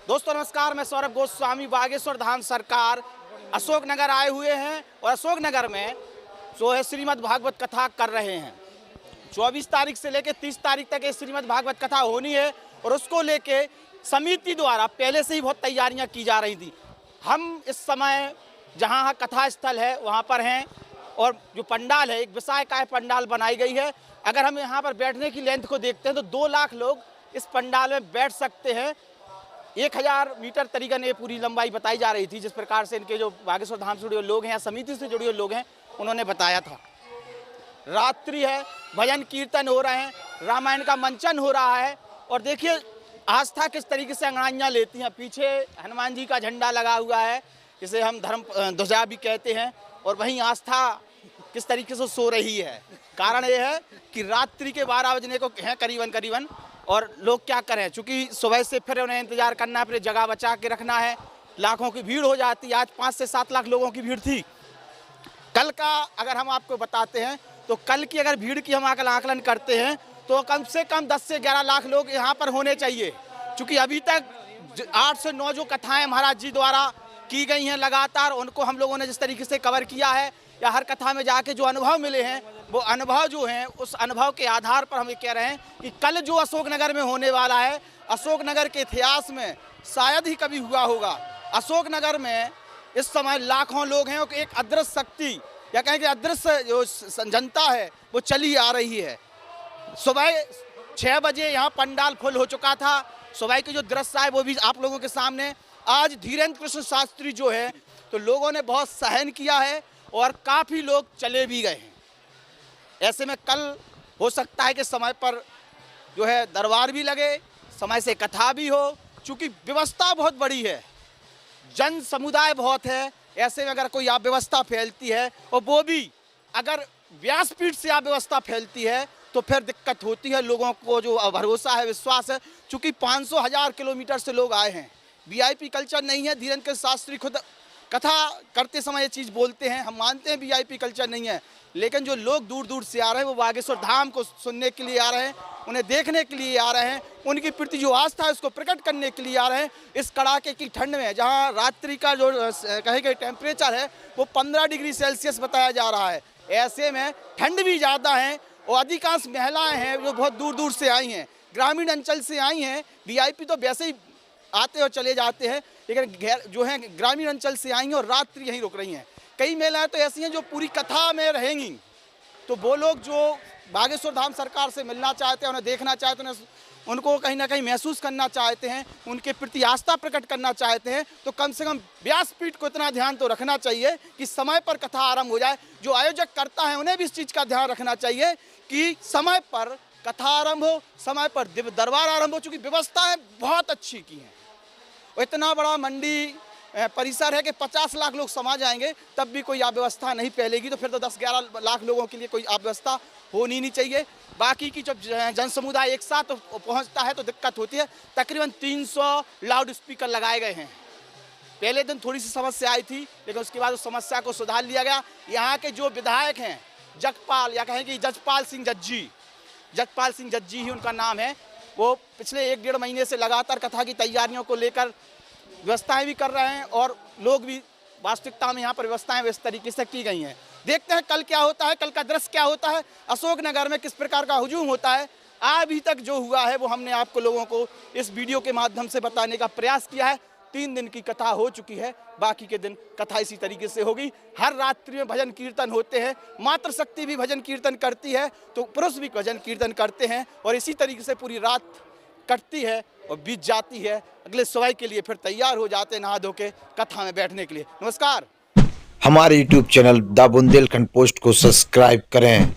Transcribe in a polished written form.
दोस्तों नमस्कार, मैं सौरभ गोस्वामी बागेश्वर धाम सरकार अशोकनगर आए हुए हैं और अशोकनगर में जो है श्रीमद् भागवत कथा कर रहे हैं। 24 तारीख से लेकर 30 तारीख तक ये श्रीमद् भागवत कथा होनी है और उसको लेके समिति द्वारा पहले से ही बहुत तैयारियां की जा रही थी। हम इस समय जहां कथा स्थल है वहां पर हैं और जो पंडाल है एक विशालकाय पंडाल बनाई गई है। अगर हम यहाँ पर बैठने की लेंथ को देखते हैं तो 2 लाख लोग इस पंडाल में बैठ सकते हैं। 1000 मीटर तरीकन ये पूरी लंबाई बताई जा रही थी, जिस प्रकार से इनके जो बागेश्वर धाम से जुड़े हुए लोग हैं या समिति से जुड़े हुए लोग हैं उन्होंने बताया था। रात्रि है, भजन कीर्तन हो रहे हैं, रामायण का मंचन हो रहा है और देखिए आस्था किस तरीके से अंगड़ाइयाँ लेती हैं। पीछे हनुमान जी का झंडा लगा हुआ है, जिसे हम धर्म ध्वजा भी कहते हैं, और वहीं आस्था किस तरीके से सो रही है। कारण ये है कि रात्रि के 12 बजने को हैं करीबन और लोग क्या करें, चूँकि सुबह से फिर उन्हें इंतजार करना है, फिर जगह बचा के रखना है। लाखों की भीड़ हो जाती है। आज 5 से 7 लाख लोगों की भीड़ थी। कल का अगर हम आपको बताते हैं तो कल की अगर भीड़ की हम आकलन करते हैं तो कम से कम 10 से 11 लाख लोग यहाँ पर होने चाहिए। चूँकि अभी तक 8 से 9 जो कथाएँ महाराज जी द्वारा की गई हैं लगातार, उनको हम लोगों ने जिस तरीके से कवर किया है या हर कथा में जाके जो अनुभव मिले हैं वो अनुभव जो हैं उस अनुभव के आधार पर हम ये कह रहे हैं कि कल जो अशोकनगर में होने वाला है, अशोकनगर के इतिहास में शायद ही कभी हुआ होगा। अशोकनगर में इस समय लाखों लोग हैं और एक अदृश्य शक्ति या कहें कि अदृश्य जो जनता है वो चली आ रही है। सुबह 6 बजे यहाँ पंडाल फुल हो चुका था। सुबह के जो दृश्य है वो भी आप लोगों के सामने। आज धीरेन्द्र कृष्ण शास्त्री जो है तो लोगों ने बहुत सहन किया है और काफ़ी लोग चले भी गए हैं। ऐसे में कल हो सकता है कि समय पर जो है दरबार भी लगे, समय से कथा भी हो, चूँकि व्यवस्था बहुत बड़ी है, जन समुदाय बहुत है। ऐसे में अगर कोई अव्यवस्था फैलती है और वो भी अगर व्यासपीठ से अव्यवस्था फैलती है तो फिर दिक्कत होती है। लोगों को जो भरोसा है, विश्वास है, चूँकि 500,000 किलोमीटर से लोग आए हैं। वीआईपी कल्चर नहीं है। धीरेन्द्र शास्त्री खुद कथा करते समय ये चीज़ बोलते हैं, हम मानते हैं वीआईपी कल्चर नहीं है, लेकिन जो लोग दूर दूर से आ रहे हैं वो बागेश्वर धाम को सुनने के लिए आ रहे हैं, उन्हें देखने के लिए आ रहे हैं, उनकी प्रति जो आस्था है उसको प्रकट करने के लिए आ रहे हैं। इस कड़ाके की ठंड में जहां रात्रि का जो कहे कि टेम्परेचर है वो 15 डिग्री सेल्सियस बताया जा रहा है। ऐसे में ठंड भी ज़्यादा है और अधिकांश महिलाएँ हैं जो बहुत दूर दूर से आई हैं, ग्रामीण अंचल से आई हैं। वीआईपी तो वैसे ही आते और चले जाते हैं, लेकिन जो हैं ग्रामीण अंचल से आई हैं और रात्रि यहीं रुक रही हैं। कई महिलाएं तो ऐसी हैं जो पूरी कथा में रहेंगी। तो वो लोग जो बागेश्वर धाम सरकार से मिलना चाहते हैं, उन्हें देखना चाहते हैं, उनको कहीं ना कहीं महसूस करना चाहते हैं, उनके प्रति आस्था प्रकट करना चाहते हैं, तो कम से कम व्यासपीठ को इतना ध्यान तो रखना चाहिए कि समय पर कथा आरंभ हो जाए। जो आयोजक करता है उन्हें भी इस चीज़ का ध्यान रखना चाहिए कि समय पर कथा आरंभ हो, समय पर दिव्य दरबार आरंभ हो। चूँकि व्यवस्थाएँ बहुत अच्छी की हैं। इतना बड़ा मंडी परिसर है कि 50 लाख लोग समा जाएंगे तब भी कोई अव्यवस्था नहीं फैलेगी, तो फिर तो 10-11 लाख लोगों के लिए कोई अव्यवस्था होनी नहीं चाहिए। बाकी की जब जन समुदाय एक साथ पहुंचता है तो दिक्कत होती है। तकरीबन 300 लाउड स्पीकर लगाए गए हैं। पहले दिन थोड़ी सी समस्या आई थी, लेकिन उसके बाद उस समस्या को सुधार लिया गया। यहाँ के जो विधायक हैं जगपाल या कहें कि जजपाल सिंह जज्जी ही उनका नाम है, वो पिछले 1-1.5 महीने से लगातार कथा की तैयारियों को लेकर व्यवस्थाएं भी कर रहे हैं और लोग भी वास्तविकता में यहाँ पर व्यवस्थाएं इस तरीके से की गई हैं। देखते हैं कल क्या होता है, कल का दृश्य क्या होता है, अशोकनगर में किस प्रकार का हुजूम होता है। अभी तक जो हुआ है वो हमने आपको लोगों को इस वीडियो के माध्यम से बताने का प्रयास किया है। 3 दिन की कथा हो चुकी है, बाकी के दिन कथा इसी तरीके से होगी। हर रात्रि में भजन कीर्तन होते हैं, मातृशक्ति भी भजन कीर्तन करती है तो पुरुष भी भजन कीर्तन करते हैं और इसी तरीके से पूरी रात कटती है और बीत जाती है। अगले सुबह के लिए फिर तैयार हो जाते हैं नहा धो के कथा में बैठने के लिए। नमस्कार। हमारे YouTube channel the Bundelkhand post को सब्सक्राइब करें।